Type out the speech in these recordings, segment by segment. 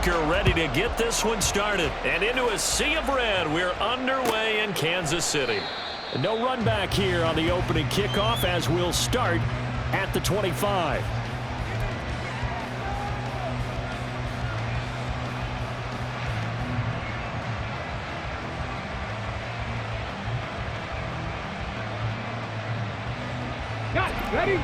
kicker ready to get this one started. And into a sea of red, we're underway in Kansas City. No run back here on the opening kickoff as we'll start at the 25. Ready?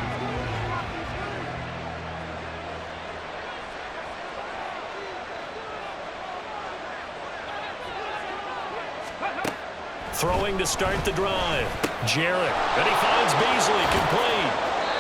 Throwing to start the drive. Jarrett. And he finds Beasley complete.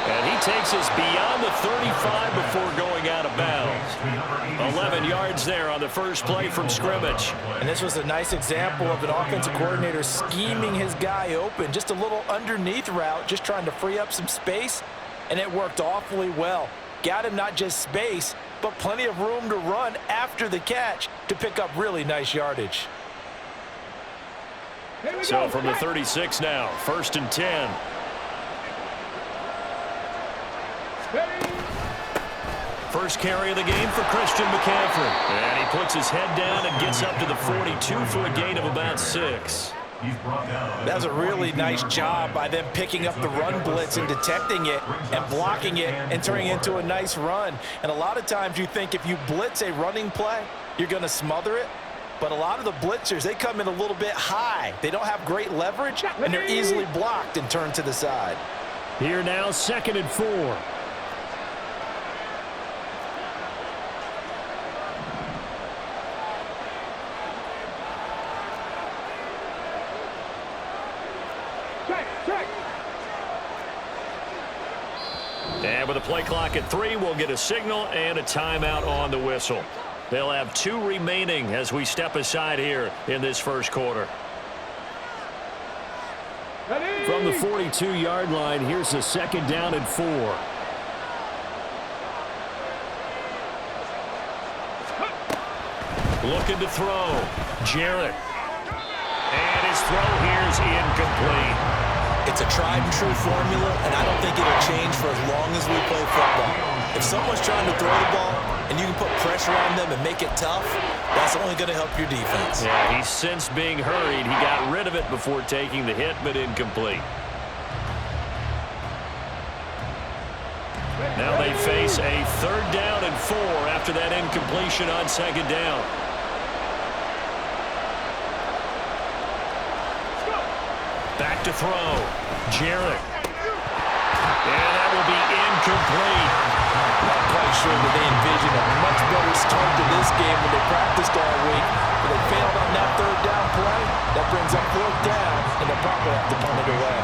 And he takes us beyond the 35 before going out of bounds. 11 yards there on the first play from scrimmage. And this was a nice example of an offensive coordinator scheming his guy open. Just a little underneath route, just trying to free up some space. And it worked awfully well. Got him not just space, but plenty of room to run after the catch to pick up really nice yardage. So from the 36 now, 1st and 10. First carry of the game for Christian McCaffrey. And he puts his head down and gets up to the 42 for a gain of about 6. That was a really nice job by them picking up the run blitz and detecting it and blocking it and turning it into a nice run. And a lot of times you think if you blitz a running play, you're going to smother it. But a lot of the blitzers, they come in a little bit high. They don't have great leverage, and they're easily blocked and turned to the side. Here now, 2nd and 4. And with a play clock at 3, we'll get a signal and a timeout on the whistle. They'll have 2 remaining as we step aside here in this first quarter. From the 42-yard line, here's a 2nd down and 4. Looking to throw. Jarrett. And his throw here is incomplete. It's a tried-and-true formula, and I don't think it'll change for as long as we play football. If someone's trying to throw the ball and you can put pressure on them and make it tough, that's only going to help your defense. Yeah, he's since being hurried. He got rid of it before taking the hit, but incomplete. Now they face a 3rd down and 4 after that incompletion on 2nd down. Back to throw. Jarrett. And that will be incomplete. Not quite sure that they envisioned a much better start to this game when they practiced all week. But they failed on that 3rd down play. That brings up 4th down, and they'll probably have to punt it away.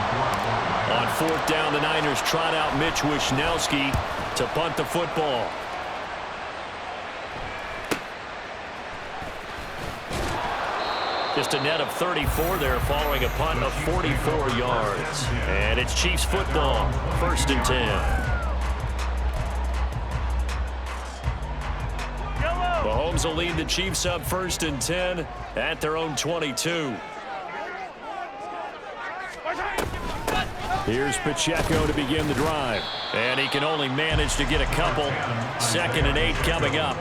On 4th down, the Niners trot out Mitch Wishnowski to punt the football. Just a net of 34 there following a punt of 44 yards. And it's Chiefs football, 1st and 10. Mahomes will lead the Chiefs up 1st and 10 at their own 22. Here's Pacheco to begin the drive. And he can only manage to get a couple. 2nd and 8 coming up.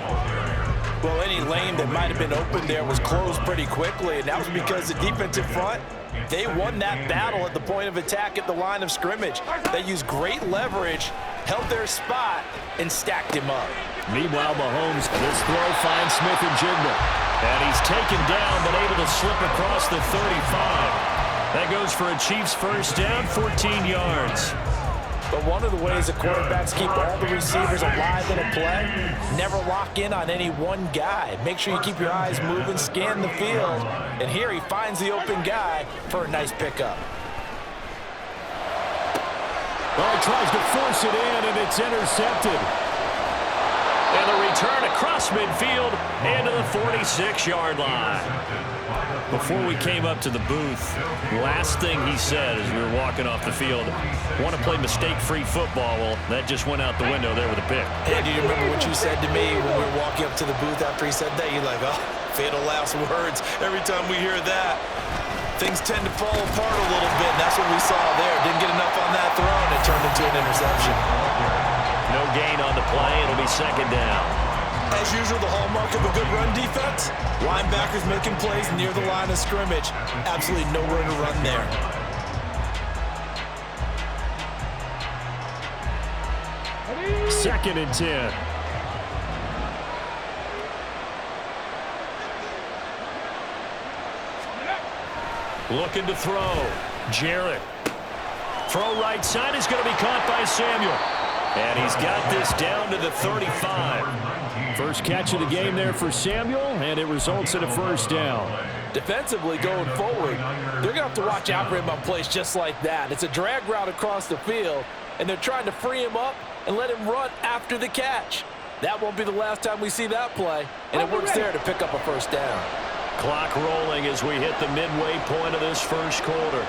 Well, any lane that might have been open there was closed pretty quickly, and that was because the defensive front, they won that battle at the point of attack at the line of scrimmage. They used great leverage, held their spot, and stacked him up. Meanwhile, Mahomes, this throw finds Smith and Jigba. And he's taken down, but able to slip across the 35. That goes for a Chiefs 1st down, 14 yards. But one of the ways the quarterbacks keep all the receivers alive in a play, never lock in on any one guy. Make sure you keep your eyes moving, scan the field. And here he finds the open guy for a nice pickup. Well, he tries to force it in, and it's intercepted. And the return across midfield into the 46-yard line. Before we came up to the booth, last thing he said as we were walking off the field, want to play mistake-free football. Well, that just went out the window there with a pick. Hey, do you remember what you said to me when we were walking up to the booth after he said that? You're like, oh, fatal last words. Every time we hear that, things tend to fall apart a little bit, and that's what we saw there. Didn't get enough on that throw, and it turned into an interception. No gain on the play. It'll be 2nd down. As usual, the hallmark of a good run defense, linebackers making plays near the line of scrimmage. Absolutely nowhere to run there. Second and 10. Looking to throw. Jarrett. Throw right side is going to be caught by Samuel. And he's got this down to the 35. First catch of the game there for Samuel, and it results in a first down. Defensively going forward, they're going to have to watch out for him on plays just like that. It's a drag route across the field, and they're trying to free him up and let him run after the catch. That won't be the last time we see that play, and it works there to pick up a first down. Clock rolling as we hit the midway point of this first quarter.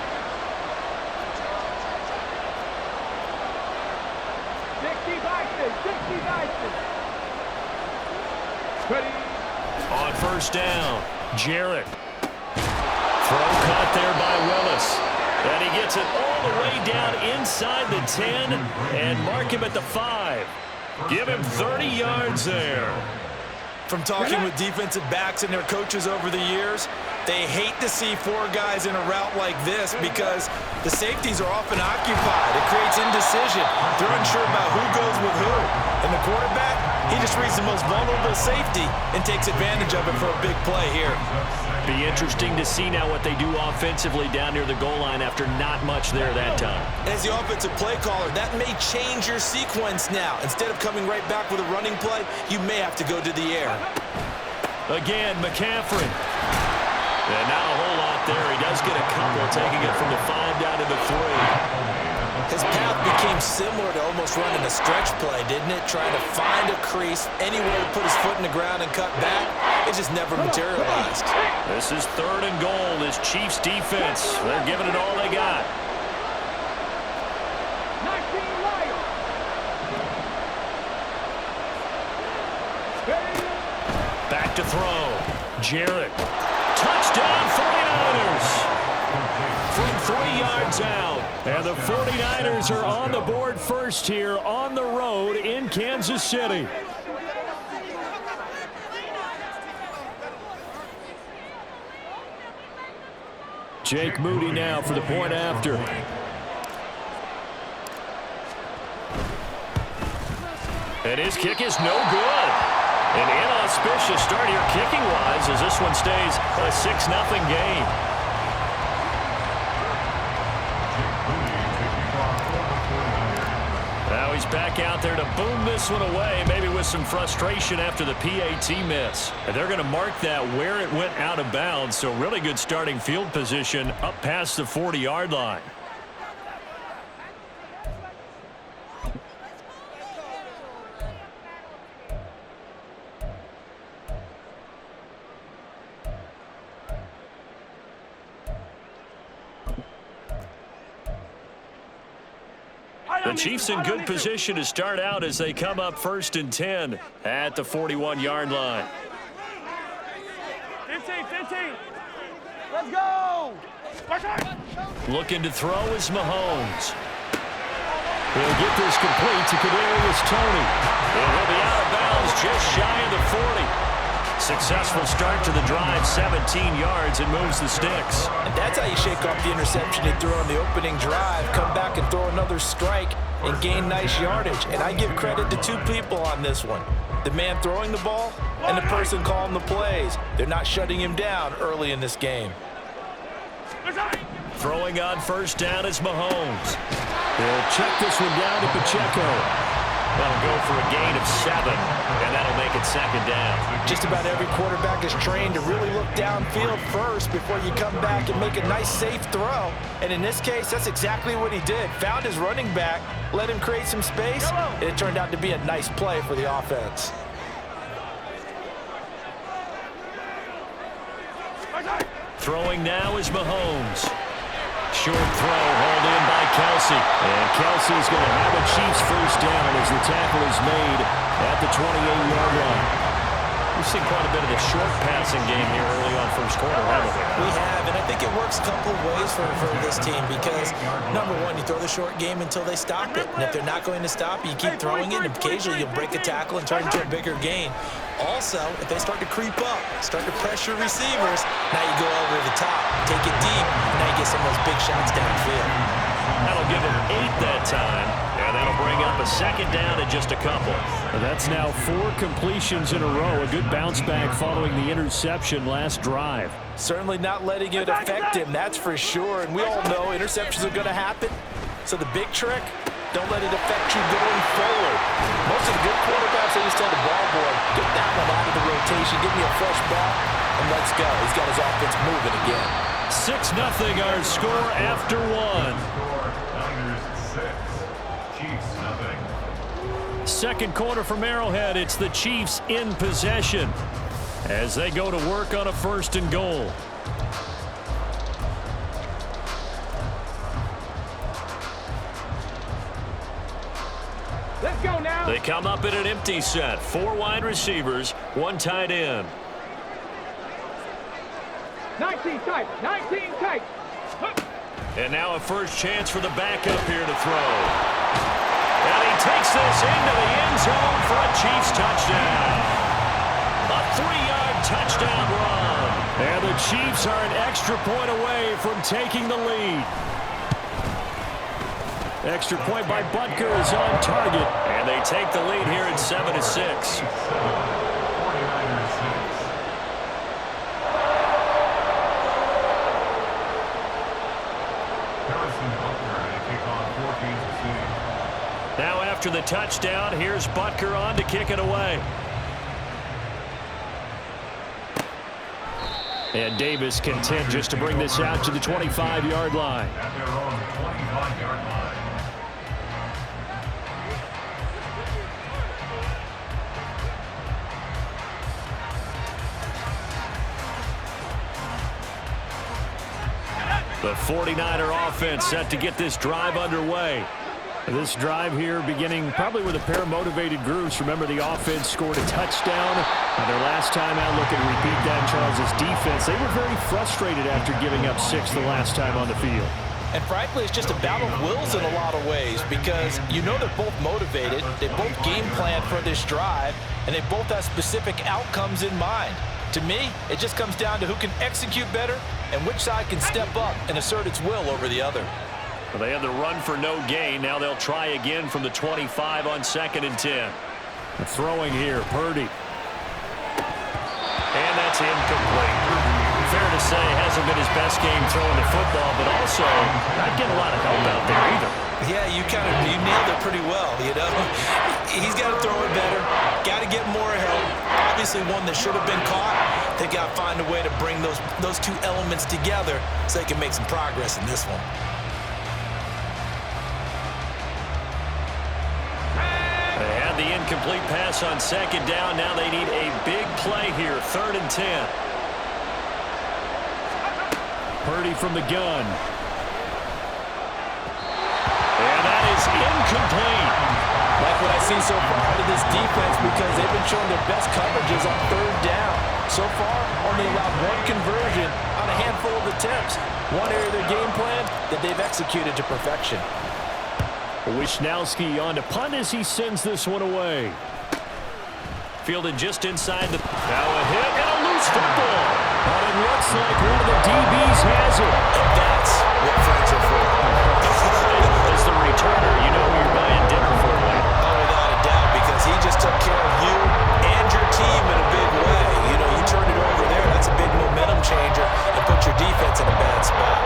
60 On first down, Jarrett. Throw caught there by Willis. And he gets it all the way down inside the 10 and mark him at the 5. Give him 30 yards there. From talking with defensive backs and their coaches over the years, they hate to see four guys in a route like this because the safeties are often occupied. It creates indecision. They're unsure about who goes with who. And the quarterback, he just reads the most vulnerable safety and takes advantage of it for a big play here. Be interesting to see now what they do offensively down near the goal line after not much there that time. As the offensive play caller, that may change your sequence now. Instead of coming right back with a running play, you may have to go to the air. Again, McCaffrey. And not a whole lot there. He does get a couple, taking it from the 5 down to the 3. His path became similar to almost running a stretch play, didn't it? Trying to find a crease, anywhere to put his foot in the ground and cut back. It just never materialized. This is 3rd and goal. This Chiefs defense, they're giving it all they got. Back to throw. Jarrett. Touchdown 49ers. From 3 yards out. And the 49ers are on the board first here on the road in Kansas City. Jake Moody now for the point after. And his kick is no good. An inauspicious start here kicking-wise as this one stays a 6-0 game. Now he's back out there to boom this one away, maybe with some frustration after the PAT miss. And they're going to mark that where it went out of bounds, so really good starting field position up past the 40-yard line. The Chiefs in good position to start out as they come up 1st and 10 at the 41-yard line. 15. Let's go. Looking to throw is Mahomes. He'll get this complete to Kadarius Toney. And he'll be out of bounds just shy of the 40. Successful start to the drive, 17 yards, and moves the sticks. And that's how you shake off the interception he threw on the opening drive, come back and throw another strike and gain nice yardage. And I give credit to two people on this one. The man throwing the ball and the person calling the plays. They're not shutting him down early in this game. Throwing on first down is Mahomes. He'll check this one down to Pacheco. That'll go for a gain of 7, and that'll make it 2nd down. Just about every quarterback is trained to really look downfield first before you come back and make a nice, safe throw. And in this case, that's exactly what he did. Found his running back, let him create some space, and it turned out to be a nice play for the offense. Throwing now is Mahomes. Short throw hauled in by Kelsey. And Kelsey's going to have a Chiefs first down as the tackle is made at the 28-yard line. We've seen quite a bit of the short passing game here early on first quarter, haven't we? We have, and I think it works a couple of ways for this team because, number one, you throw the short game until they stop it. And if they're not going to stop it, you keep throwing it, and occasionally you'll break a tackle and turn it into a bigger gain. Also, if they start to creep up, start to pressure receivers, now you go over the top, take it deep, and now you get some of those big shots downfield. That'll give them 8 that time, and that'll bring up a second down and just a couple. And that's now 4 completions in a row. A good bounce back following the interception last drive. Certainly not letting it affect him, that's for sure. And we all know interceptions are going to happen. So the big trick, don't let it affect you going forward. Most of the good quarterbacks, they just tell the ball boy, get that one out of the rotation, give me a fresh ball, and let's go. He's got his offense moving again. 6-0 our score after 1. Second quarter from Arrowhead, it's the Chiefs in possession as they go to work on a 1st and goal. Let's go now. They come up in an empty set. 4 wide receivers, 1 tight end. 19 tight. 19 tight. And now a first chance for the backup here to throw. And he takes this into the end zone for a Chiefs touchdown. A 3-yard touchdown run. And the Chiefs are an extra point away from taking the lead. Extra point by Butker is on target. And they take the lead here at 7-6. Now after the touchdown, here's Butker on to kick it away. And Davis content just to bring this out to the 25-yard line. The 49er offense set to get this drive underway. This drive here beginning probably with a pair of motivated groups. Remember, the offense scored a touchdown on their last time out. Look at repeat that. Charles' defense, they were very frustrated after giving up 6 the last time on the field. And frankly, it's just a battle of wills in a lot of ways because you know they're both motivated, they both game plan for this drive, and they both have specific outcomes in mind. To me, it just comes down to who can execute better and which side can step up and assert its will over the other. Well, they had the run for no gain. Now they'll try again from the 25 on 2nd and 10. Throwing here, Purdy. And that's incomplete. Fair to say, hasn't been his best game throwing the football, but also not getting a lot of help out there either. Yeah, you nailed it pretty well, you know. He's got to throw it better, got to get more help. Obviously one that should have been caught. They got to find a way to bring those 2 elements together so they can make some progress in this one. They had the incomplete pass on 2nd down. Now they need a big play here, 3rd and 10. Purdy from the gun. And that is incomplete. Like what I've seen so far out of this defense because they've been showing their best coverages on 3rd down. So far, only allowed 1 conversion on a handful of attempts. One area of their game plan that they've executed to perfection. Wishnowski on to punt as he sends this one away. Fielded just inside the... Now a hit and a loose football. But it looks like one of the DBs has it. And that's what friends are for. As the returner, you know who you're buying dinner for later. Oh, without a doubt, because he just took care of you and your team in a big way. You know, you turned it over there. That's a big momentum changer and put your defense in a bad spot.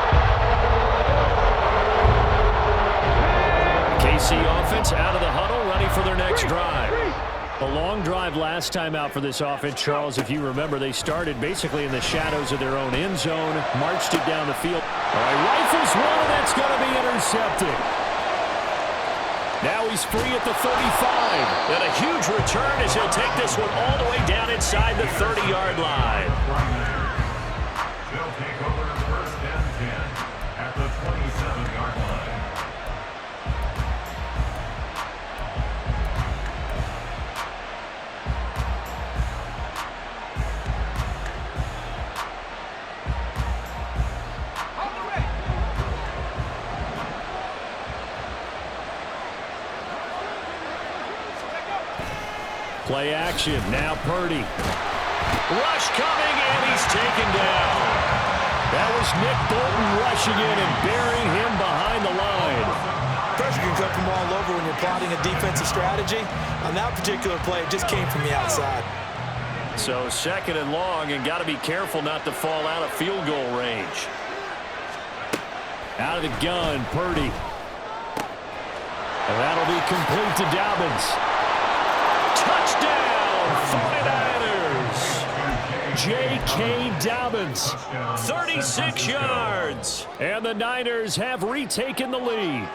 KC offense out of the huddle, ready for their next drive. A long drive last time out for this offense, Charles. If you remember, they started basically in the shadows of their own end zone, marched it down the field. All right, rifles one, and that's going to be intercepted. Now he's free at the 35. And a huge return as he'll take this one all the way down inside the 30-yard line. They'll take over 1st and 10 at the 27-yard line. Play action. Now Purdy. Rush coming, and he's taken down. That was Nick Bolton rushing in and burying him behind the line. Pressure can come from all over when you're plotting a defensive strategy. On that particular play, it just came from the outside. So 2nd and long, and got to be careful not to fall out of field goal range. Out of the gun, Purdy. And that'll be complete to Dobbins. Touchdown, 49ers. J.K. Dobbins, 36 yards. And the Niners have retaken the lead.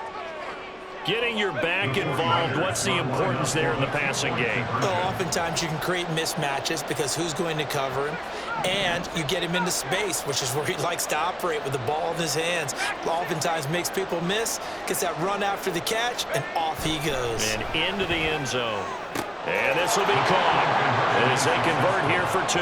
Getting your back involved, what's the importance there in the passing game? Well, oftentimes you can create mismatches because who's going to cover him? And you get him into space, which is where he likes to operate with the ball in his hands. Oftentimes makes people miss, gets that run after the catch, and off he goes. And into the end zone. And this will be caught as they convert here for 2.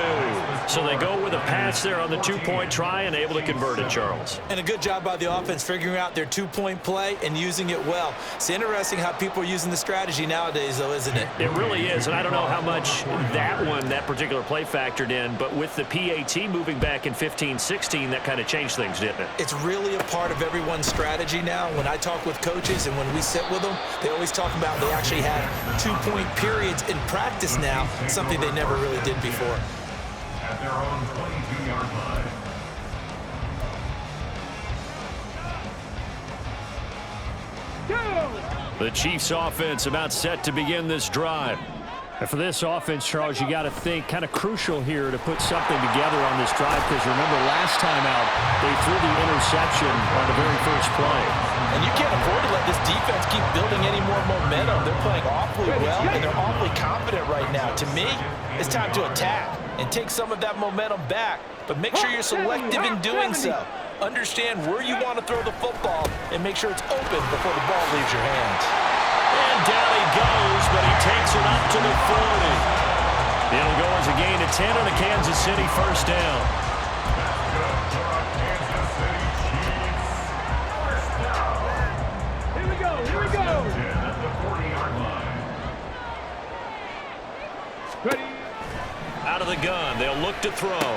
So they go with a pass there on the 2-point try and able to convert it, Charles. And a good job by the offense figuring out their 2-point play and using it well. It's interesting how people are using the strategy nowadays, though, isn't it? It really is, and I don't know how much that particular play factored in, but with the PAT moving back in 15-16, that kind of changed things, didn't it? It's really a part of everyone's strategy now. When I talk with coaches and when we sit with them, they always talk about they actually have 2-point periods in practice now, something they never really did before. At their own 22-yard line. The Chiefs offense about set to begin this drive. And for this offense, Charles, you got to think kind of crucial here to put something together on this drive, because remember last time out they threw the interception on the very first play. And you can't afford to let this defense keep building any more momentum. They're playing awfully well, and they're awfully confident right now. To me, it's time to attack and take some of that momentum back, but make sure you're selective in doing so. Understand where you want to throw the football and make sure it's open before the ball leaves your hands. And down he goes, but he takes it up to the 40. It'll go as a gain of 10 on a Kansas City first down. Here we go, here we go. At the 40-yard line. Ready. Out of the gun, they'll look to throw.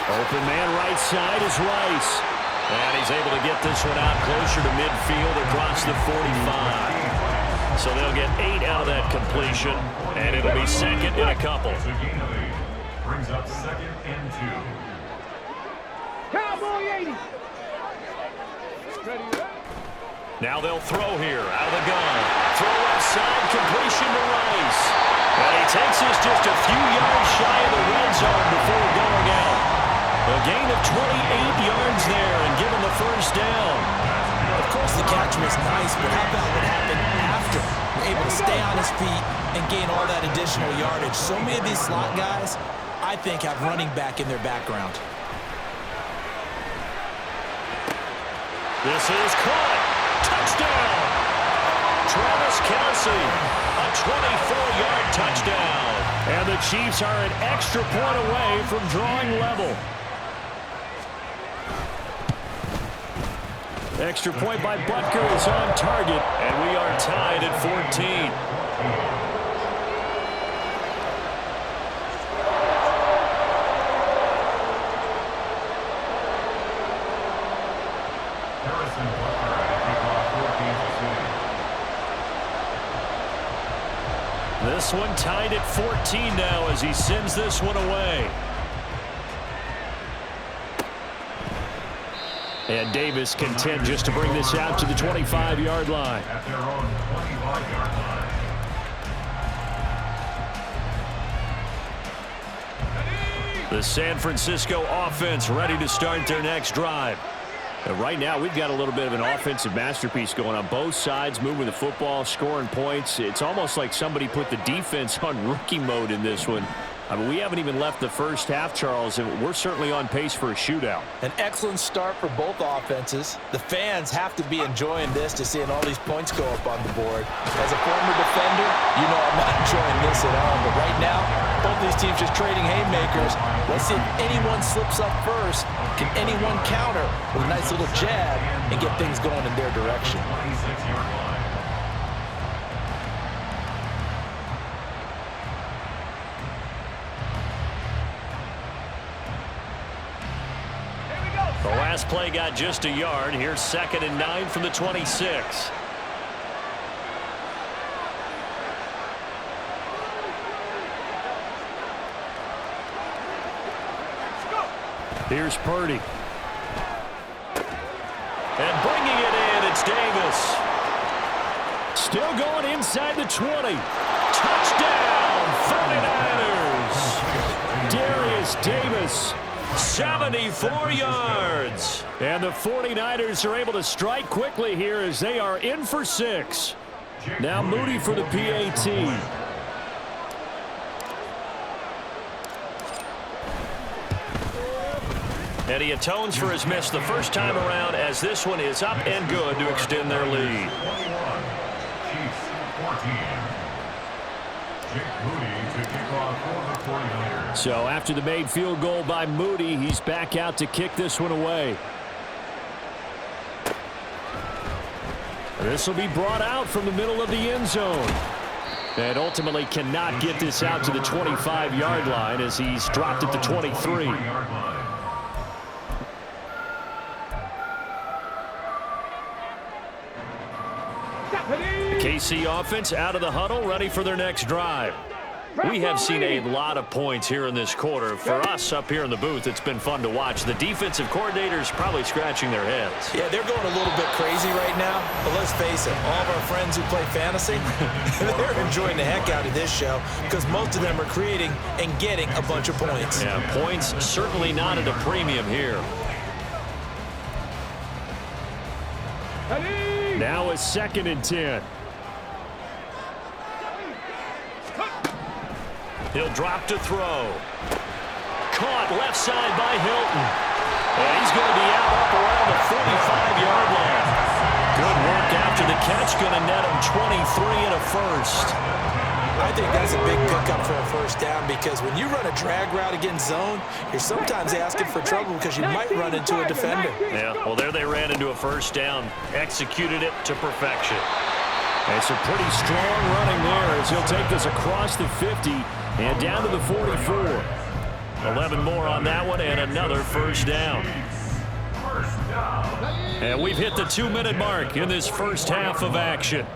Open man right side is Rice. And he's able to get this one out closer to midfield across the 45. So they'll get 8 out of that completion, and it'll be second and a couple. The gain of 8 brings up 2nd and 2. Cowboy 80. Ready. Now they'll throw here, out of the gun. Throw left side, completion to Rice. And he takes this just a few yards shy of the red zone before going out. A gain of 28 yards there and given the first down. Of course, the catch was nice, but how about what happened after? You're able to stay on his feet and gain all that additional yardage. So many of these slot guys, I think, have running back in their background. This is caught. Touchdown. Travis Kelce, a 24-yard touchdown. And the Chiefs are an extra point away from drawing level. Extra point by Butker is on target. And we are tied at 14. Harrison Butker at kickoff for Kansas City. This one tied at 14 now as he sends this one away. And Davis content just to bring this out to the 25-yard line. At their own 25-yard line. The San Francisco offense ready to start their next drive. And right now, we've got a little bit of an offensive masterpiece going on. Both sides moving the football, scoring points. It's almost like somebody put the defense on rookie mode in this one. I mean, we haven't even left the first half, Charles, and we're certainly on pace for a shootout. An excellent start for both offenses. The fans have to be enjoying this to seeing all these points go up on the board. As a former defender, you know I'm not enjoying this at all. But right now, both these teams just trading haymakers. Let's see if anyone slips up first. Can anyone counter with a nice little jab and get things going in their direction? 26-yard line. last play got just a yard. Here's 2nd and 9 from the 26. Here's Purdy. And bringing it in, it's Davis. Still going inside the 20. Touchdown, 49ers. Darius Davis. 74 yards. And the 49ers are able to strike quickly here as they are in for 6. Now Moody for the PAT. And he atones for his miss the first time around as this one is up and good to extend their lead. 21, Chiefs 14. Jake Moody to kick off for the 49ers. So after the made field goal by Moody, he's back out to kick this one away. This will be brought out from the middle of the end zone. And ultimately cannot get this out to the 25-yard line as he's dropped at the 23. KC offense out of the huddle, ready for their next drive. We have seen a lot of points here in this quarter. For us up here in the booth, it's been fun to watch. The defensive coordinators probably scratching their heads. Yeah, they're going a little bit crazy right now. But let's face it, all of our friends who play fantasy, they're enjoying the heck out of this show because most of them are creating and getting a bunch of points. Yeah, points certainly not at a premium here. Now a 2nd and 10. He'll drop to throw. Caught left side by Hilton. And he's going to be out up around the 45-yard line. Good work after the catch. Going to net him 23 and a first. I think that's a big pickup for a first down because when you run a drag route against zone, you're sometimes asking for trouble because you might run into a defender. Yeah, well, there they ran into a first down. Executed it to perfection. It's a pretty strong running there as he'll take this across the 50 and down to the 44. 11 more on that one and another first down. And we've hit the 2-minute mark in this first half of action.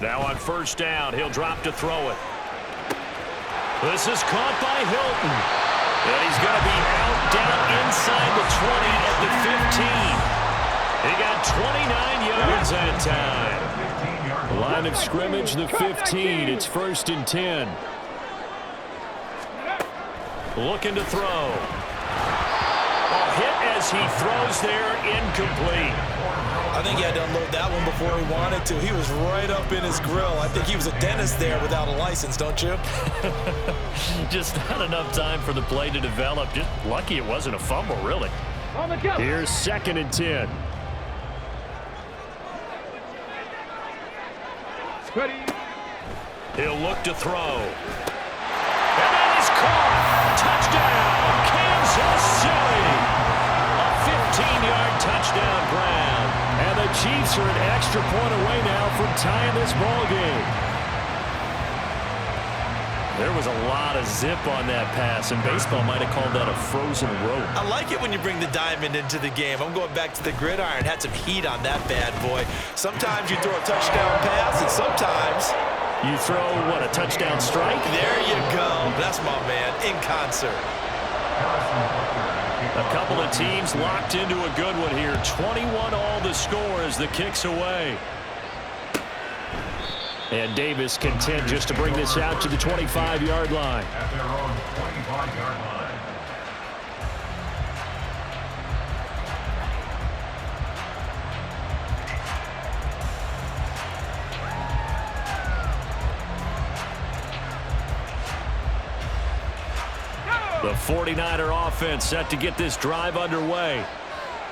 Now on first down, he'll drop to throw it. This is caught by Hilton. And he's going to be out down inside the 20 at the 15. He got 29 yards that time. Line of scrimmage, the 15. It's 1st and 10. Looking to throw. A hit as he throws there, incomplete. I think he had to unload that one before he wanted to. He was right up in his grill. I think he was a dentist there without a license, don't you? Just not enough time for the play to develop. Just lucky it wasn't a fumble, really. Here's 2nd and 10. He'll look to throw. And that is caught. Touchdown, Kansas City. A 15-yard touchdown grab. And the Chiefs are an extra point away now from tying this ball game. There was a lot of zip on that pass, and baseball might have called that a frozen rope. I like it when you bring the diamond into the game. I'm going back to the gridiron. Had some heat on that bad boy. Sometimes you throw a touchdown pass, and sometimes you throw, what, a touchdown strike? There you go. That's my man, in concert. A couple of teams locked into a good one here. 21 all the score as the kick's away. And Davis content just to bring this out to the 25-yard line. At their own 25-yard line. The 49er offense set to get this drive underway.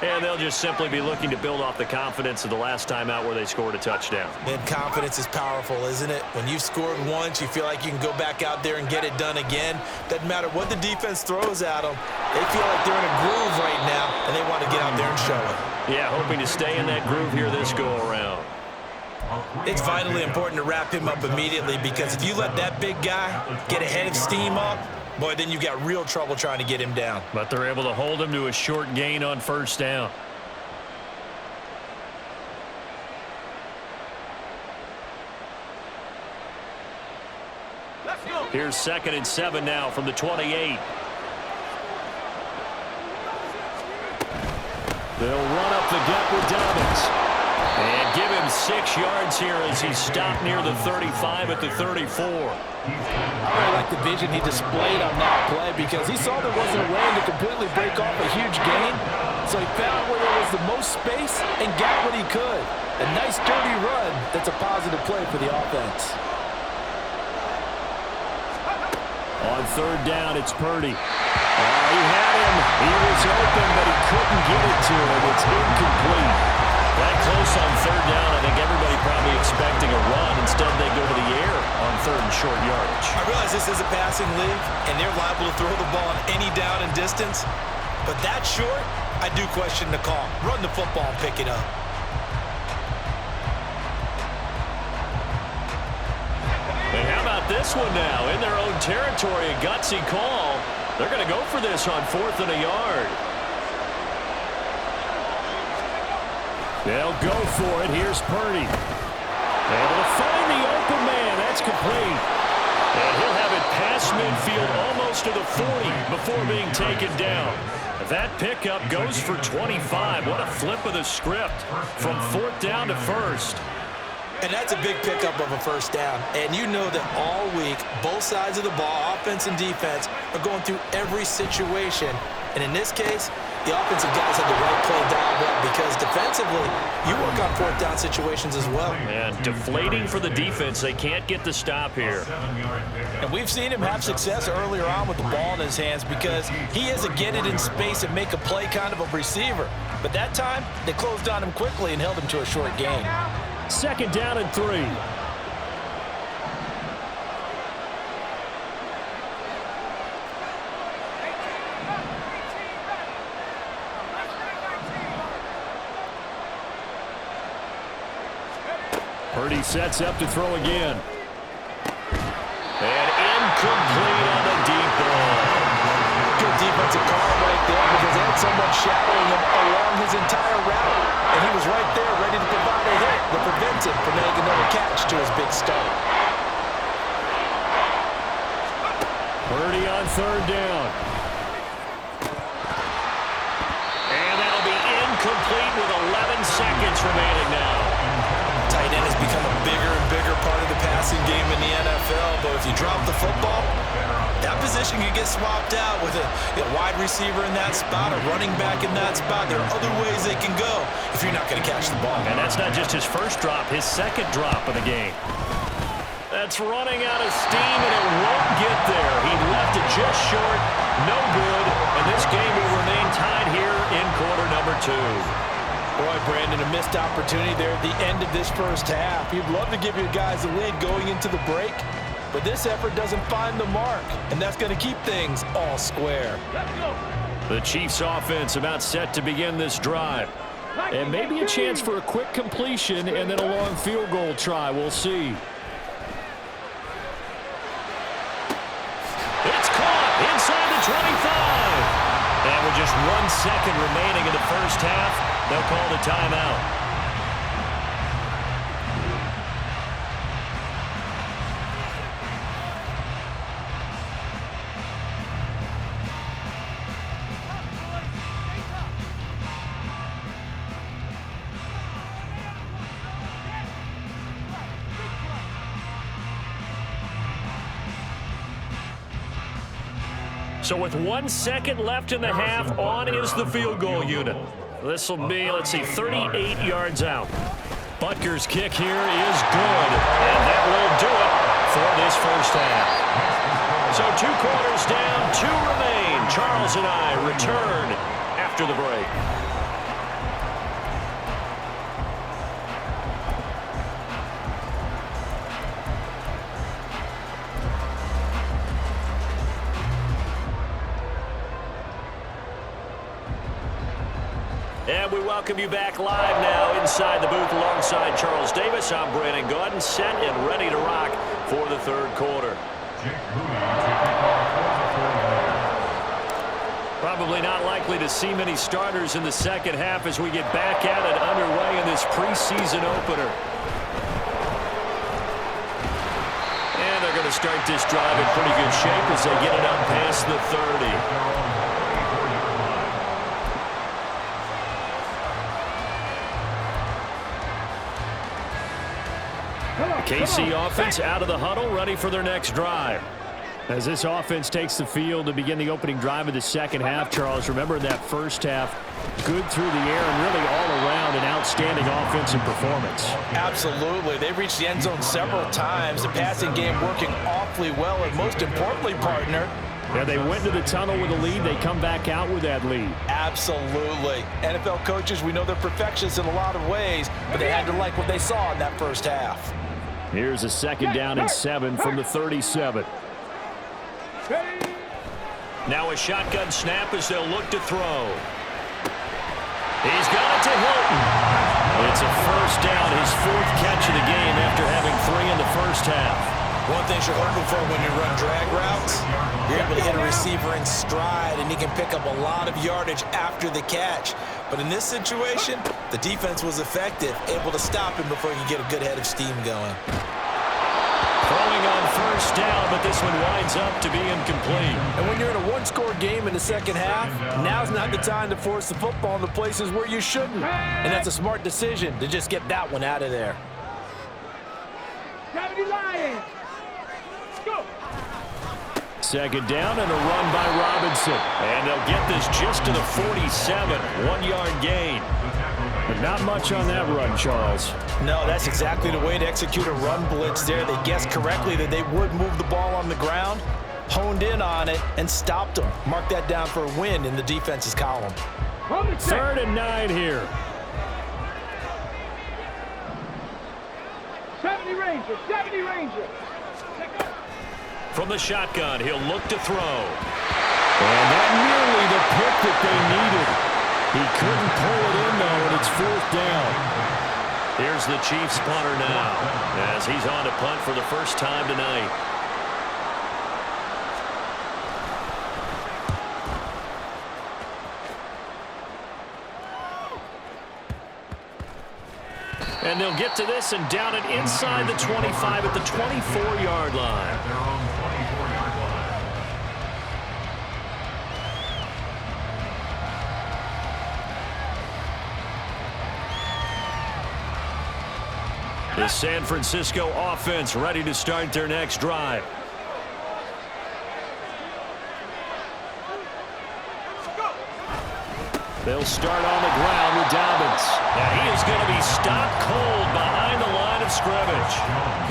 And they'll just simply be looking to build off the confidence of the last time out where they scored a touchdown. And confidence is powerful, isn't it? When you've scored once, you feel like you can go back out there and get it done again. Doesn't matter what the defense throws at them. They feel like they're in a groove right now, and they want to get out there and show it. Yeah, hoping to stay in that groove here this go-around. It's vitally important to wrap him up immediately, because if you let that big guy get ahead of steam up, boy, then you've got real trouble trying to get him down. But they're able to hold him to a short gain on first down. Here's 2nd and 7 now from the 28. They'll run up the gut with Dobbins. And give him 6 yards here as he stopped near the 35 at the 34. I really like the vision he displayed on that play, because he saw there wasn't a way to completely break off a huge gain. So he found where there was the most space and got what he could. A nice dirty run that's a positive play for the offense. On 3rd down, it's Purdy. He had him. He was open, but he couldn't get it to him. It's incomplete. That close on 3rd down, I think everybody probably expecting a run. Instead, they go to the air on 3rd and short yardage. I realize this is a passing league, and they're liable to throw the ball on any down and distance. But that short, I do question the call. Run the football and pick it up. And how about this one now? In their own territory, a gutsy call. They're going to go for this on 4th and a yard. They'll go for it. Here's Purdy. Able to find the open man. That's complete. And he'll have it past midfield almost to the 40 before being taken down. That pickup goes for 25. What a flip of the script from 4th down to 1st. And that's a big pickup of a first down. And you know that all week, both sides of the ball, offense and defense, are going through every situation. And in this case, the offensive guys had the right play dialed up, because defensively, you work on 4th down situations as well. And deflating for the defense. They can't get the stop here. And we've seen him have success earlier on with the ball in his hands, because he is a get it in space and make a play kind of a receiver. But that time, they closed on him quickly and held him to a short gain. 2nd down and 3. Purdy sets up to throw again. And incomplete on the deep ball. Good defensive call right there, because they had someone shadowing him along his entire route. And he was right there ready to provide a hit that prevents him from making another catch to his big start. Purdy on 3rd down. And that'll be incomplete with 11 seconds remaining now. Tight end has become a bigger and bigger part of the passing game in the NFL, but if you drop the football, that position can get swapped out with a wide receiver in that spot, a running back in that spot. There are other ways they can go if you're not going to catch the ball. And that's not just his first drop, his 2nd drop of the game. That's running out of steam, and it won't get there. He left it just short, no good, and this game will remain tied here in quarter number 2. Boy, Brandon, a missed opportunity there at the end of this first half. You'd love to give your guys a lead going into the break, but this effort doesn't find the mark, and that's going to keep things all square. The Chiefs offense about set to begin this drive. And maybe a chance for a quick completion and then a long field goal try. We'll see. It's caught inside the 25. And with just 1 second remaining in the first half, they'll call the timeout. So with 1 second left in the half, on is the field goal unit. This will be, let's see, 38 yards out. Butker's kick here is good, and that will do it for this first half. So 2 quarters down, 2 remain. Charles and I return after the break. And we welcome you back live now inside the booth alongside Charles Davis. I'm Brandon Gaudin, set and ready to rock for the third quarter. Probably not likely to see many starters in the second half as we get back at it underway in this preseason opener. And they're going to start this drive in pretty good shape as they get it up past the 30. KC offense out of the huddle, ready for their next drive. As this offense takes the field to begin the opening drive of the second half, Charles, remember in that first half, good through the air and really all around an outstanding offensive performance. Absolutely. They reached the end zone several times. The passing game working awfully well, and most importantly, partner, yeah, they went to the tunnel with a lead. They come back out with that lead. Absolutely. NFL coaches, we know they're perfectionists in a lot of ways, but they had to like what they saw in that first half. Here's a second down and 7 from the 37. Now a shotgun snap as they'll look to throw. He's got it to Hilton. It's a first down, his fourth catch of the game after having 3 in the first half. One thing you're hoping for when you run drag routes, you're able to hit a receiver in stride, and he can pick up a lot of yardage after the catch. But in this situation, the defense was effective, able to stop him before he could get a good head of steam going. Throwing on first down, but this one winds up to be incomplete. And when you're in a one-score game in the second half, now's not the time to force the football in the places where you shouldn't. And that's a smart decision to just get that one out of there. Second down and a run by Robinson. And they'll get this just to the 47, 1-yard gain. But not much on that run, Charles. No, that's exactly the way to execute a run blitz there. They guessed correctly that they would move the ball on the ground, honed in on it, and stopped them. Mark that down for a win in the defense's column. 3rd and 9 here. 70 Ranger. From the shotgun, he'll look to throw. And that nearly the pick that they needed. He couldn't pull it in, though, and it's 4th down. Here's the Chiefs punter now as he's on to punt for the first time tonight. And they'll get to this and down it inside the 25 at the 24-yard line. Their own 24-yard line. The San Francisco offense ready to start their next drive. They'll start on the ground with Dobbins. Now he is going to be stopped cold behind the line of scrimmage.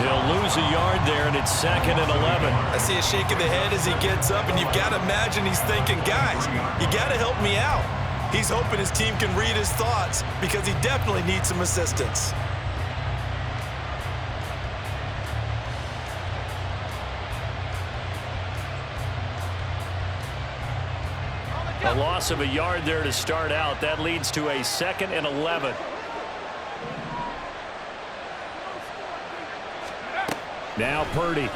He'll lose a yard there, and it's 2nd and 11. I see a shake of the head as he gets up, and you've got to imagine he's thinking, guys, you got to help me out. He's hoping his team can read his thoughts because he definitely needs some assistance. A loss of a yard there to start out. That leads to a 2nd and 11. Now Purdy.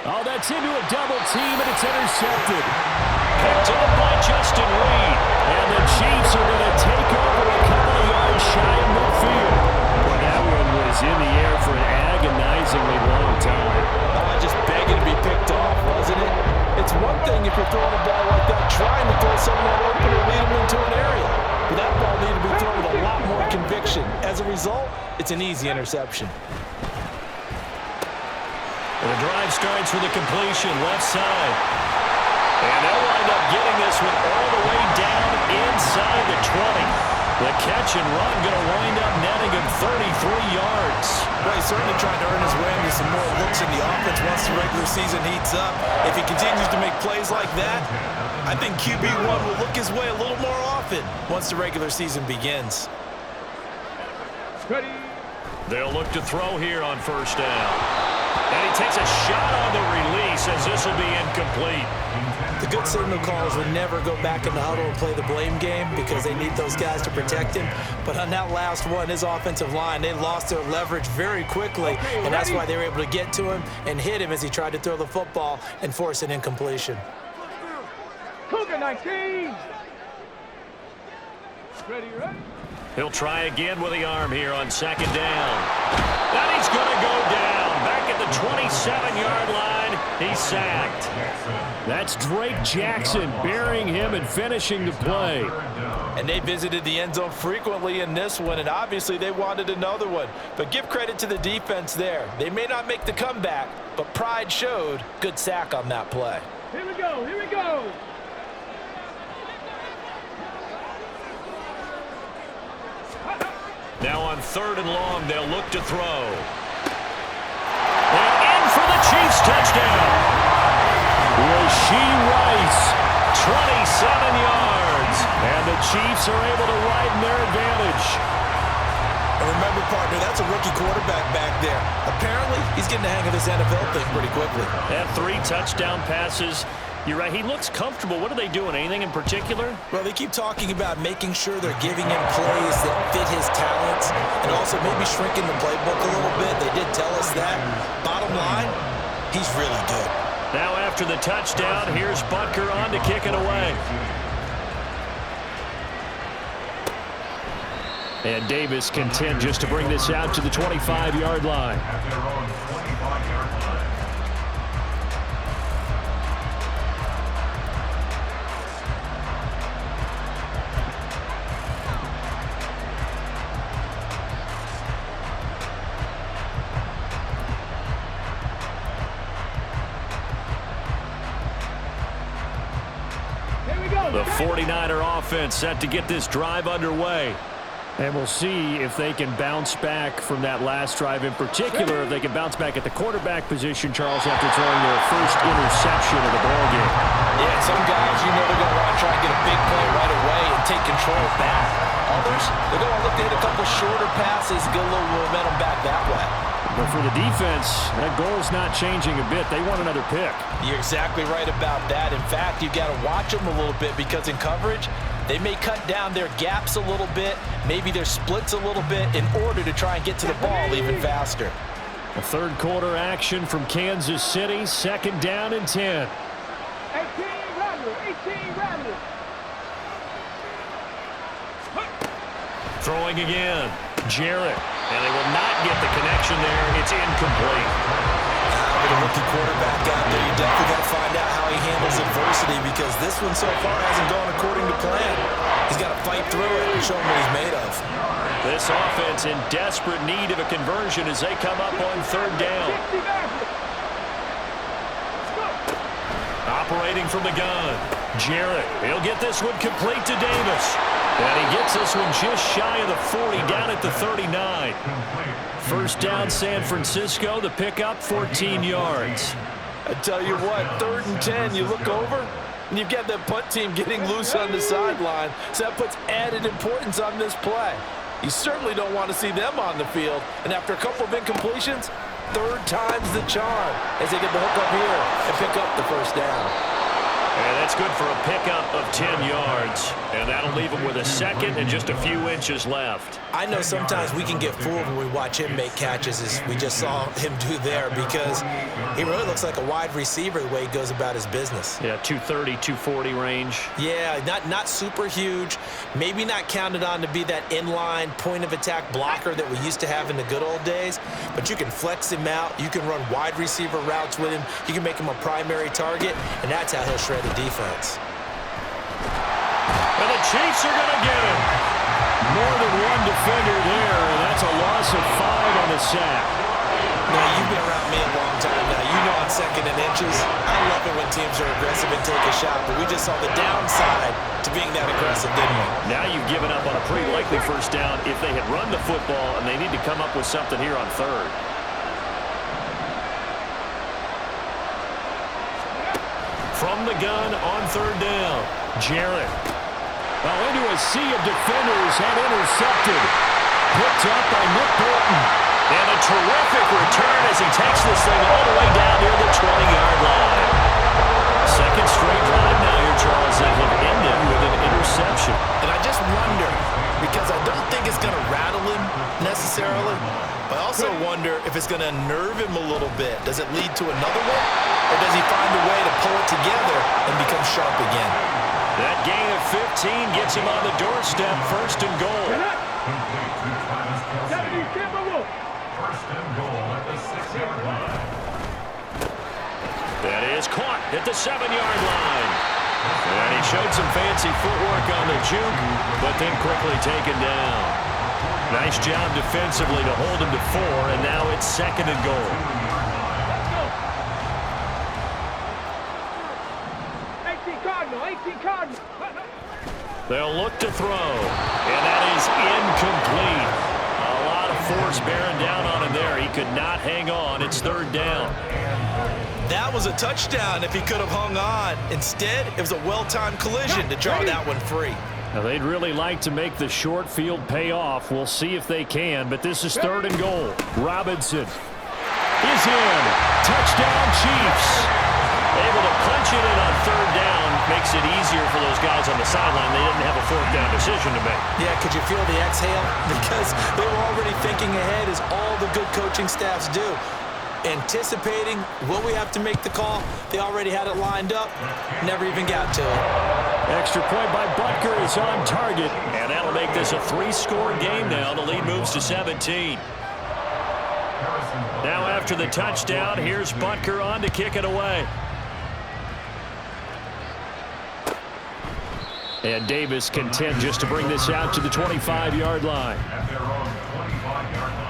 Oh, that's into a double team, and it's intercepted. Picked up by Justin Reed. And the Chiefs are going to take over a couple of yards shy of midfield. Well, that one was in the air for an agonizingly long time. Just begging to be picked off, wasn't it? It's one thing if you're throwing a ball like that, trying to throw someone open or lead them into an area. But that ball needed to be thrown with a lot more conviction. As a result, it's an easy interception. The drive starts with a completion left side. And they'll wind up getting this one all the way down inside the 20. The catch and run going to wind up netting him 33 yards. Well, he's certainly trying to earn his way into some more looks in the offense once the regular season heats up. If he continues to make plays like that, I think QB1 will look his way a little more often once the regular season begins. Ready. They'll look to throw here on first down. And he takes a shot on the release as this will be incomplete. The good signal callers would never go back in the huddle and play the blame game because they need those guys to protect him. But on that last one, his offensive line, they lost their leverage very quickly, and that's why they were able to get to him and hit him as he tried to throw the football and force an incompletion. Cougar 19. Ready, ready? He'll try again with the arm here on second down. And he's going to go down. Back at the 27-yard line, he's sacked. That's Drake Jackson burying him and finishing the play. And they visited the end zone frequently in this one, and obviously they wanted another one. But give credit to the defense there. They may not make the comeback, but pride showed. Good sack on that play. Here we go, here we go. Now on 3rd and long, they'll look to throw. And in for the Chiefs touchdown. Rashee Rice, 27 yards. and the Chiefs are able to widen their advantage. And remember, partner, that's a rookie quarterback back there. Apparently, he's getting the hang of this NFL thing pretty quickly. Had 3 touchdown passes. You're right, he looks comfortable. What are they doing? Anything in particular? Well, they keep talking about making sure they're giving him plays that fit his talents and also maybe shrinking the playbook a little bit. They did tell us that. Bottom line, he's really good. Now after the touchdown, here's Butker on to kick it away. And Davis content just to bring this out to the 25-yard line. At their own 25-yard line. The 49er offense set to get this drive underway. And we'll see if they can bounce back from that last drive, in particular if they can bounce back at the quarterback position, Charles, after throwing their first interception of the ballgame. Yeah, some guys, you know, they're going to want to try and get a big play right away and take control back. Others, they're going to look to hit a couple shorter passes, get a little momentum back that way. But for the defense, that goal's not changing a bit. They want another pick. You're exactly right about that. In fact, you've got to watch them a little bit because in coverage, they may cut down their gaps a little bit, maybe their splits a little bit in order to try and get to the ball even faster. A third quarter action from Kansas City, 2nd down and 10. 18 Rattler, 18 Rattler. Throwing again. Jarrett. And they will not get the connection there. It's incomplete. With a rookie quarterback out there, you definitely got to find out how he handles adversity because this one so far hasn't gone according to plan. He's got to fight through it and show him what he's made of. This offense in desperate need of a conversion as they come up on 3rd down. 60 Rattler. Operating from the gun. Jarrett, he'll get this one complete to Davis. And he gets this one just shy of the 40, down at the 39. First down, San Francisco. The pickup, 14 yards. I tell you what, 3rd and 10, you look over, and you've got that punt team getting loose on the sideline, so that puts added importance on this play. You certainly don't want to see them on the field, and after a couple of incompletions, 3rd time's the charm as they get the hook up here and pick up the first down. And that's good for a pickup of 10 yards. And that'll leave him with a second and just a few inches left. I know sometimes we can get fooled when we watch him make catches as we just saw him do there because he really looks like a wide receiver the way he goes about his business. Yeah, 230, 240 range. Yeah, not super huge. Maybe not counted on to be that inline point-of-attack blocker that we used to have in the good old days, but you can flex him out. You can run wide receiver routes with him. You can make him a primary target, and that's how he'll shred the defense. And the Chiefs are going to get him. More than one defender there, and that's a loss of 5 on the sack. Now, you've been around me a long time now. You know on 2nd and inches, I love it when teams are aggressive and take a shot, but we just saw the downside to being that aggressive, didn't we? Now you've given up on a pretty likely first down if they had run the football, and they need to come up with something here on 3rd. From the gun on 3rd down, Jarrett. Well, into a sea of defenders and intercepted. Picked up by Nick Bolton. And a terrific return as he takes this thing all the way down also wonder if it's going to unnerve him a little bit. Does it lead to another one? Or does he find a way to pull it together and become sharp again? That gain of 15 gets him on the doorstep, 1st and goal. Complete to Travis Kelce. First and goal at the 6-yard line. That is caught at the 7-yard line. And he showed some fancy footwork on the juke, but then quickly taken down. Nice job defensively to hold him to 4, and now it's 2nd and goal. 18 Cardinal, 18 Cardinal. They'll look to throw, and that is incomplete. A lot of force bearing down on him there. He could not hang on. It's 3rd down. That was a touchdown if he could have hung on. Instead, it was a well-timed collision to draw that one free. Now, they'd really like to make the short field pay off. We'll see if they can, but this is 3rd and goal. Robinson is in. Touchdown, Chiefs. Able to punch it in on 3rd down. Makes it easier for those guys on the sideline. They didn't have a 4th down decision to make. Yeah, could you feel the exhale? Because they were already thinking ahead, as all the good coaching staffs do. Anticipating, will we have to make the call? They already had it lined up. Never even got to it. Extra point by Butker is on target. And that'll make this a 3-score game now. The lead moves to 17. Now after the touchdown, here's Butker on to kick it away. And Davis content just to bring this out to the 25-yard line. At their own 25-yard line.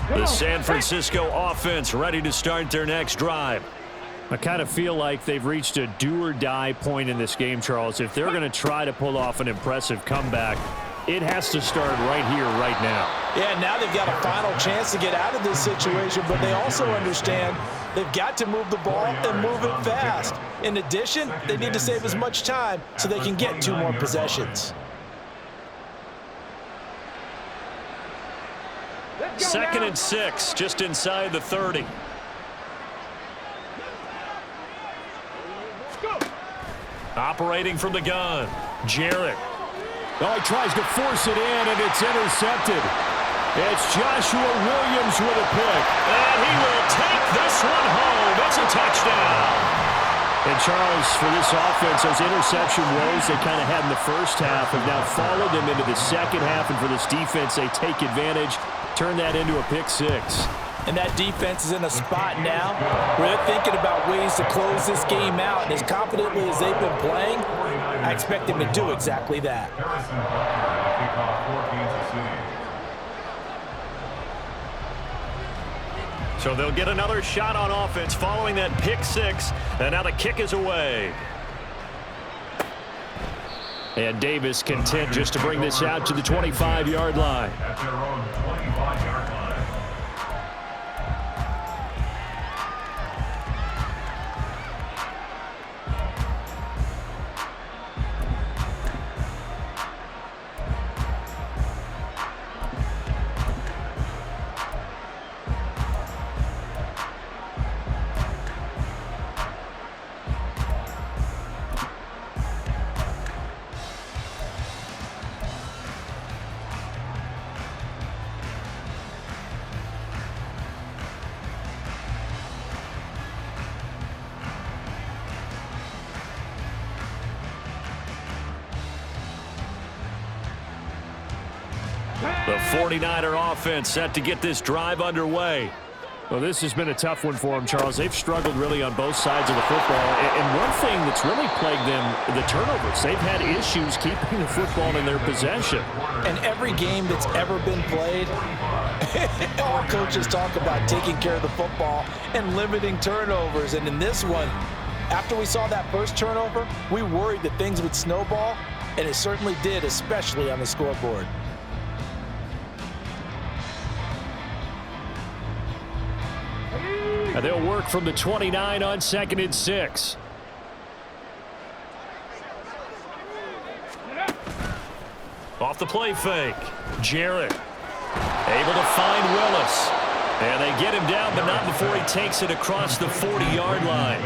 The San Francisco offense ready to start their next drive. I kind of feel like they've reached a do-or-die point in this game, Charles. If they're going to try to pull off an impressive comeback, it has to start right here, right now. Yeah, now they've got a final chance to get out of this situation, but they also understand they've got to move the ball and move it fast. In addition, they need to save as much time so they can get 2 more possessions. 2nd and 6, just inside the 30. Operating from the gun, Jarrett. Oh, he tries to force it in, and it's intercepted. It's Joshua Williams with a pick. And he will take this one home. It's a touchdown. And, Charles, for this offense, those interception woes they kind of had in the first half have now followed them into the second half. And for this defense, they take advantage, turn that into a pick 6. And that defense is in a spot now where they're thinking about ways to close this game out. And as confidently as they've been playing, I expect them to do exactly that. Harrison Butker will kick off for Kansas City. So they'll get another shot on offense following that pick 6. And now the kick is away. And Davis content just to bring this out to the 25-yard line. At their own 25-yard line. The 49er offense set to get this drive underway. Well, this has been a tough one for them, Charles. They've struggled really on both sides of the football. And one thing that's really plagued them, the turnovers. They've had issues keeping the football in their possession. And every game that's ever been played, all coaches talk about taking care of the football and limiting turnovers. And in this one, after we saw that first turnover, we worried that things would snowball, and it certainly did, especially on the scoreboard. And they'll work from the 29 on 2nd and 6. Off the play fake. Jarrett able to find Willis. And they get him down, but not before he takes it across the 40-yard line.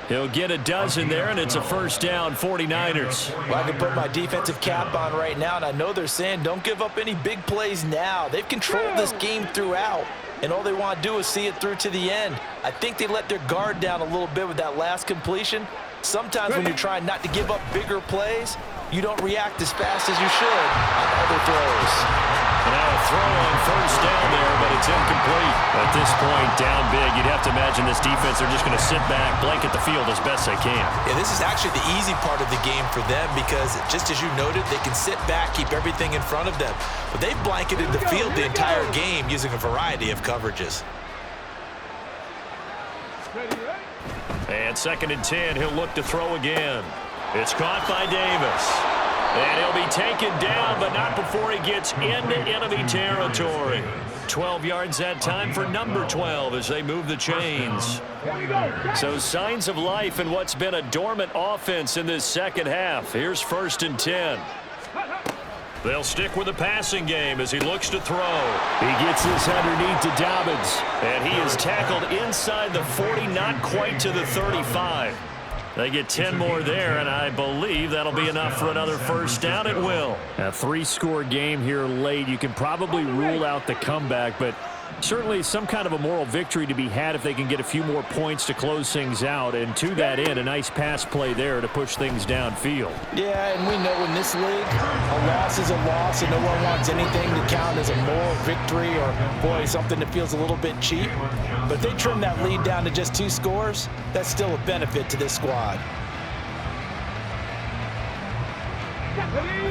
He'll get a dozen there, and it's a first down, 49ers. Well, I can put my defensive cap on right now, and I know they're saying don't give up any big plays now. They've controlled this game throughout, and all they want to do is see it through to the end. I think they let their guard down a little bit with that last completion. Sometimes when you're trying not to give up bigger plays, you don't react as fast as you should on other throws. And now a throw on first down there, but it's incomplete. At this point, down big, you'd have to imagine this defense, they're just going to sit back, blanket the field as best they can. Yeah, this is actually the easy part of the game for them because, just as you noted, they can sit back, keep everything in front of them. But they've blanketed the field the entire game using a variety of coverages. And 2nd and 10, he'll look to throw again. It's caught by Davis. And he'll be taken down, but not before he gets into enemy territory. 12 yards that time for number 12 as they move the chains. So signs of life in what's been a dormant offense in this second half. Here's 1st and 10. They'll stick with the passing game as he looks to throw. He gets this underneath to Dobbins. And he is tackled inside the 40, not quite to the 35. They get 10 more there, and I believe that'll be enough for another first down. It will. A 3-score game here late. You can probably rule out the comeback, but certainly some kind of a moral victory to be had if they can get a few more points to close things out. And to that end, a nice pass play there to push things downfield. Yeah, and we know in this league, a loss is a loss, and no one wants anything to count as a moral victory or, boy, something that feels a little bit cheap. But if they trim that lead down to just 2 scores, that's still a benefit to this squad.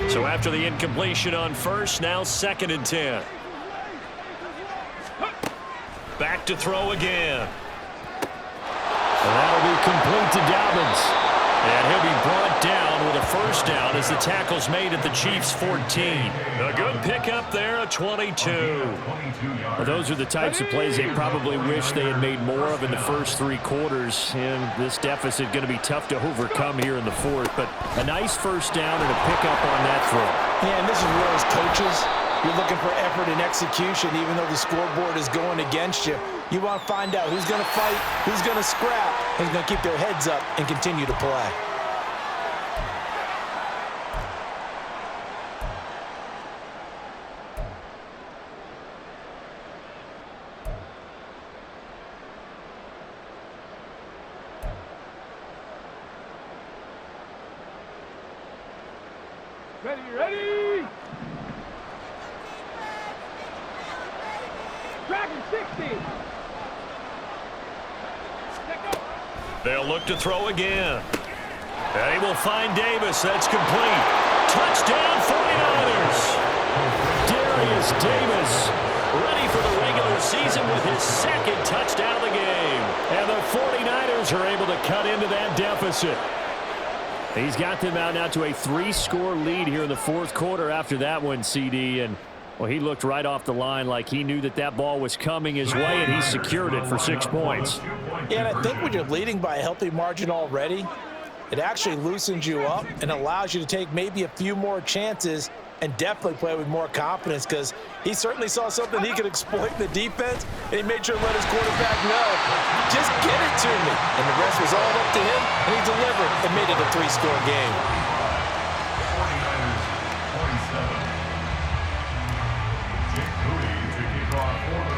So after the incompletion on first, now 2nd and 10. Back to throw again. And that'll be complete to Dobbins. And he'll be brought down with a first down as the tackle's made at the Chiefs' 14. A good pickup there, a 22. Well, those are the types of plays they probably wish they had made more of in the first 3 quarters. And this deficit going to be tough to overcome here in the 4th. But a nice first down and a pickup on that throw. Yeah, and this is where as coaches, you're looking for effort and execution even though the scoreboard is going against you. You want to find out who's going to fight, who's going to scrap, who's going to keep their heads up and continue to play. Ready! Dragon 60! They'll look to throw again. And he will find Davis. That's complete. Touchdown, 49ers! Darius Davis ready for the regular season with his 2nd touchdown of the game. And the 49ers are able to cut into that deficit. He's got them out now to a 3-score lead here in the 4th quarter after that one, CD. And, well, he looked right off the line like he knew that that ball was coming his way, and he secured it for 6 points. Yeah, and I think when you're leading by a healthy margin already, it actually loosens you up and allows you to take maybe a few more chances and definitely play with more confidence because he certainly saw something he could exploit in the defense, and he made sure to let his quarterback know, just get it to me. And the rest was all up to him, and he delivered and made it a 3-score game. 49ers,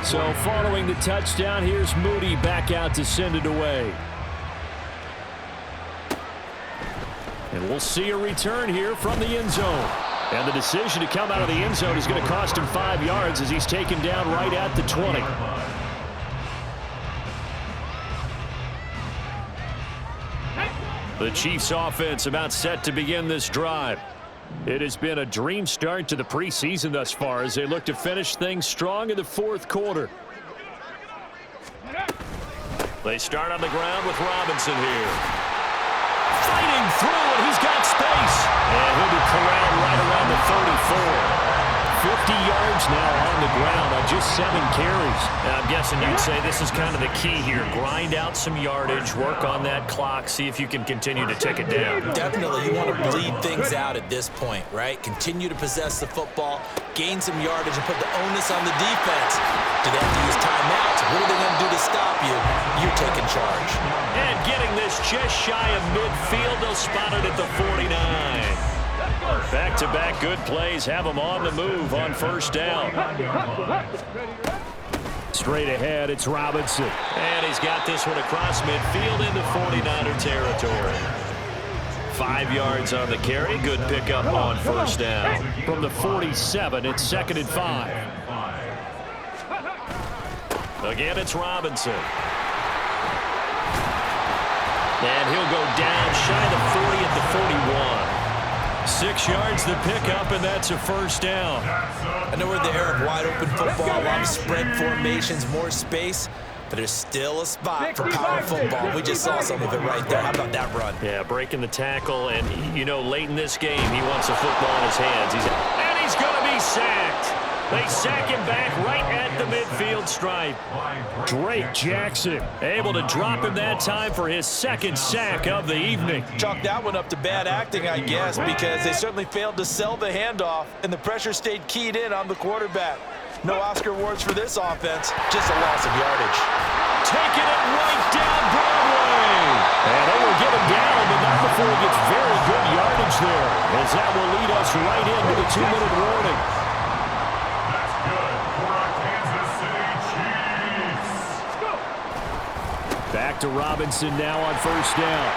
So following the touchdown, here's Moody back out to send it away. And we'll see a return here from the end zone. And the decision to come out of the end zone is going to cost him 5 yards as he's taken down right at the 20. The Chiefs offense about set to begin this drive. It has been a dream start to the preseason thus far as they look to finish things strong in the 4th quarter. They start on the ground with Robinson here. Fighting through, and he's got space. And he'll be corralled right around the 34. 50 yards now on the ground on just 7 carries. And I'm guessing Yes, and you'd say this is kind of the key here. Grind out some yardage, work on that clock, see if you can continue to tick it down. Definitely, you want to bleed things out at this point, right? Continue to possess the football, gain some yardage, and put the onus on the defense. Do they have to use timeouts? What are they going to do to stop you? You're taking charge. And getting this just shy of midfield, they'll spot it at the 49. Back-to-back good plays have them on the move on first down. Straight ahead, it's Robinson. And he's got this one across midfield into 49er territory. 5 yards on the carry. Good pickup on first down. From the 47, it's 2nd and 5. Again, it's Robinson. And he'll go down shy of the 40 at the 41. 6 yards the pickup, and that's a first down. I know we're in the era of wide-open football, a lot of spread formations, more space, but there's still a spot for power football. We just saw some of it right there. How about that run? Yeah, breaking the tackle, and, you know, late in this game, he wants the football in his hands. And he's going to be sacked. They sack him back right at the midfield stripe. Drake Jackson able to drop him that time for his 2nd sack of the evening. Chalk that one up to bad acting, I guess, because they certainly failed to sell the handoff, and the pressure stayed keyed in on the quarterback. No Oscar awards for this offense, just a loss of yardage. Taking it right down Broadway. And they will get him down, but not before he gets very good yardage there, as that will lead us right into the 2-minute warning. Back to Robinson now on first down.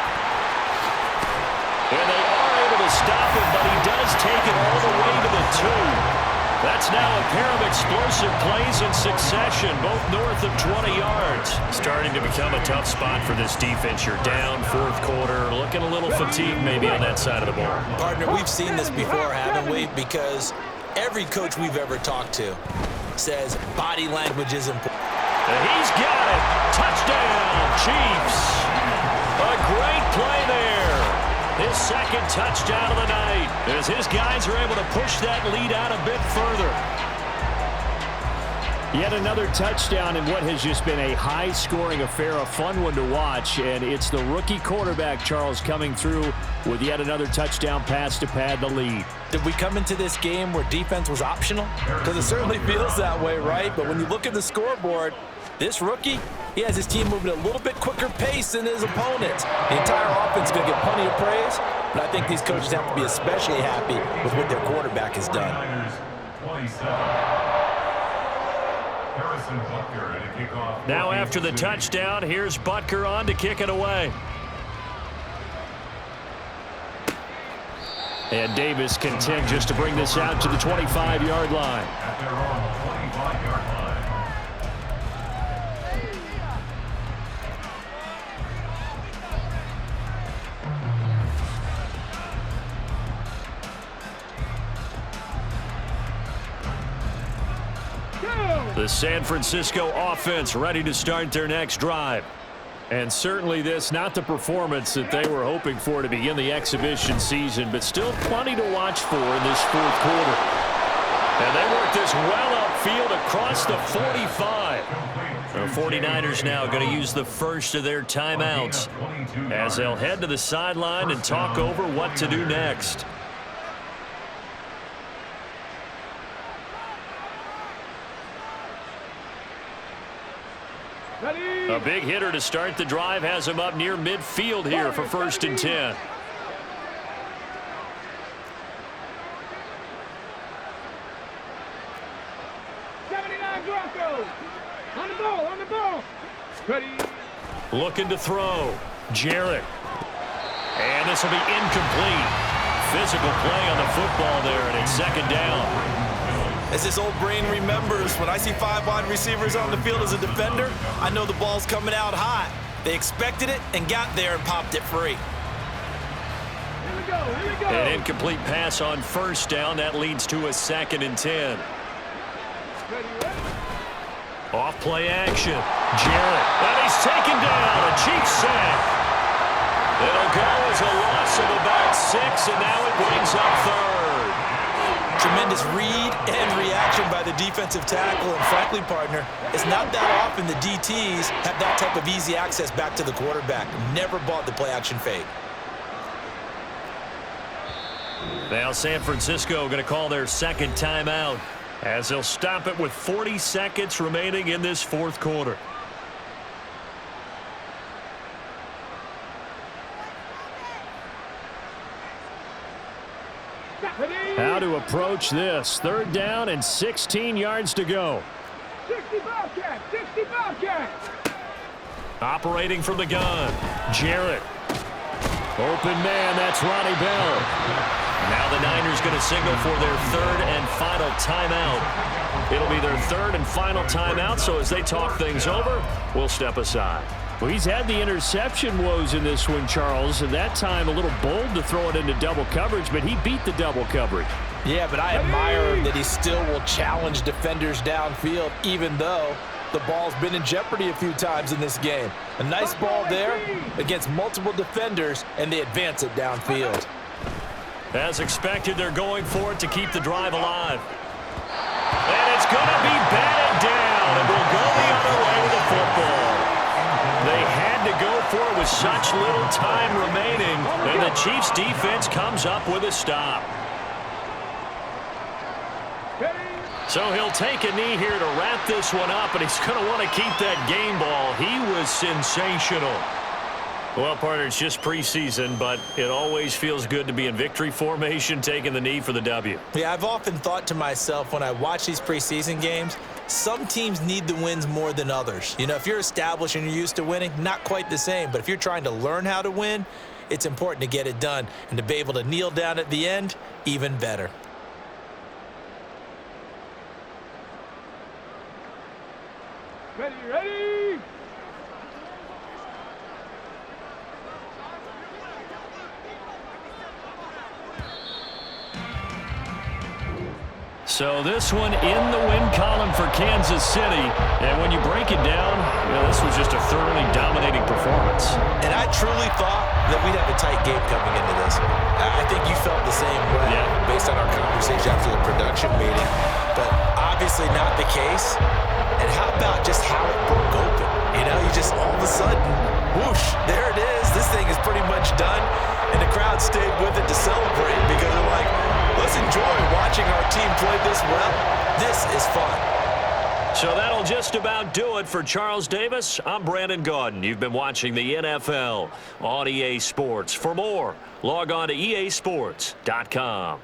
And they are able to stop him, but he does take it all the way to the 2. That's now a pair of explosive plays in succession, both north of 20 yards. Starting to become a tough spot for this defense. You're down 4th quarter, looking a little fatigued maybe on that side of the ball. Partner, we've seen this before, haven't we? Because every coach we've ever talked to says body language is important. And he's got it. Touchdown, Chiefs. A great play there. His 2nd touchdown of the night as his guys are able to push that lead out a bit further. Yet another touchdown in what has just been a high-scoring affair, a fun one to watch, and it's the rookie quarterback, Charles, coming through with yet another touchdown pass to pad the lead. Did we come into this game where defense was optional? Because it certainly feels that way, right? But when you look at the scoreboard, this rookie, he has his team moving at a little bit quicker pace than his opponents. The entire offense is going to get plenty of praise, but I think these coaches have to be especially happy with what their quarterback has done. Now after the touchdown, here's Butker on to kick it away. And Davis content just to bring this out to the 25-yard line. At their own 25-yard line. The San Francisco offense ready to start their next drive. And certainly this, not the performance that they were hoping for to begin the exhibition season, but still plenty to watch for in this 4th quarter. And they work this well upfield across the 45. The 49ers now going to use the first of their timeouts as they'll head to the sideline and talk over what to do next. A big hitter to start the drive has him up near midfield here for 1st and 10. On the ball. Ready. Looking to throw. Jarrett. And this will be incomplete. Physical play on the football there, and it's 2nd down. As this old brain remembers, when I see 5 wide receivers on the field as a defender, I know the ball's coming out hot. They expected it and got there and popped it free. Here we go. An incomplete pass on first down. That leads to a 2nd and 10. Off play action. Jarrett. And he's taken down. A Chiefs sack. It'll go as a loss of about 6, and now it brings up 3rd. tremendous read and reaction by the defensive tackle. And frankly, partner, it's not that often the DTs have that type of easy access back to the quarterback. Never bought the play-action fake. Now San Francisco going to call their second timeout as they'll stop it with 40 seconds remaining in this fourth quarter. How to approach this. Third down and 16 yards to go. 60 Bobcat, 60 Bobcat. Operating from the gun, Jarrett. Open man, that's Ronnie Bell. Now the Niners going to signal for their third and final timeout. It'll be their third and final timeout, so as they talk things over, we'll step aside. Well, he's had the interception woes in this one, Charles, and that time a little bold to throw it into double coverage, but he beat the double coverage. Yeah, but I admire that he still will challenge defenders downfield, even though the ball's been in jeopardy a few times in this game. A nice ball there against multiple defenders, and they advance it downfield. As expected, they're going for it to keep the drive alive. And it's going to be batted down, and we'll go the other way with the football. They had to go for it with such little time remaining, and the Chiefs' defense comes up with a stop. So he'll take a knee here to wrap this one up, and he's going to want to keep that game ball. He was sensational. Well, partner, it's just preseason, but it always feels good to be in victory formation, taking the knee for the W. Yeah, I've often thought to myself when I watch these preseason games, some teams need the wins more than others. You know, if you're established and you're used to winning, not quite the same. But if you're trying to learn how to win, it's important to get it done. And to be able to kneel down at the end, even better. Ready, ready. So this one in the win column for Kansas City. And when you break it down, this was just a thoroughly dominating performance. And I truly thought that we'd have a tight game coming into this. I think you felt the same way based on our conversation after the production meeting. But obviously not the case. And how about just how it broke open? You know, you just all of a sudden, whoosh, there it is. This thing is pretty much done. And the crowd stayed with it to celebrate because they're like, let's enjoy watching our team play this well. This is fun. So that'll just about do it for Charles Davis. I'm Brandon Gaudin. You've been watching the NFL on EA Sports. For more, log on to easports.com.